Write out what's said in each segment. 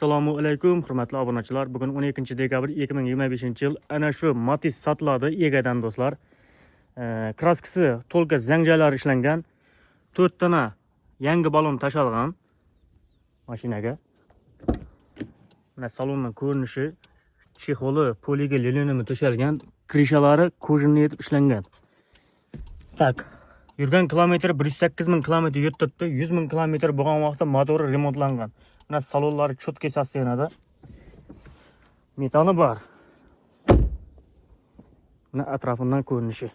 Assalomu alaykum, hurmatli obunachilar. Bugun 12 dekabr 2025-yil. Ana shu Matiz sotiladi egadan do'stlar. Kraskasi to'lka zanjalari ishlangan. 4 dona yangi balon tashalgan mashinaga. Mana salonning ko'rinishi, chexoli poliga linoleum to'shalgan, krishalari kojinli etib ishlangan. Tak. Yurgan kilometr 108 ming kilometr yurtibdi. 100 ming kilometr bo'lgan vaqtda motori remontlangan. Mana salonlari cho'tka sostenada. Metani bor. Mana atrofidan ko'rinishi.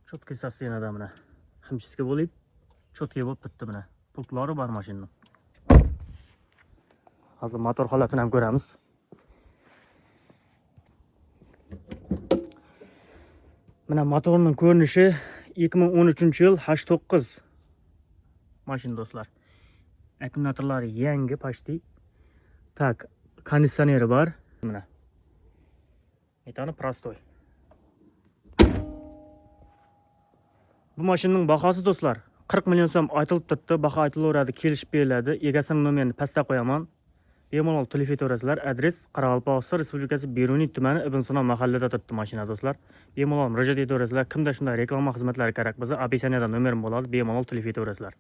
Cho'tka sostenada mana. Himchiska bo'lib, cho'tka bo'lib turibdi mana. Pultlari bor mashinaning. Hozir motor holatini ham ko'ramiz. Mana motorning ko'rinishi 2013-yil H9 mashina do'stlar. Akkumulyatorlari yangi почти. Tak, konditsioneri bor. Mana. Metani prostoy. Bu mashinaning bahosi do'stlar 40 million so'm aytilib turibdi. Baho aytilaveradi, kelishib beriladi. Egasining nomerini pastda qo'yaman. Bemalol telefon etaverasizlar. Adres Qoraqalpog'iston Respublikasi Beruniy tumani Ibn Sino mahallada turibdi mashina do'stlar. Bemalol murojaat etaverasizlar. Kimda shunday reklama xizmatlari kerak bo'lsa, opisiyadan nomerim bo'ladi. Bemalol telefon etaverasizlar.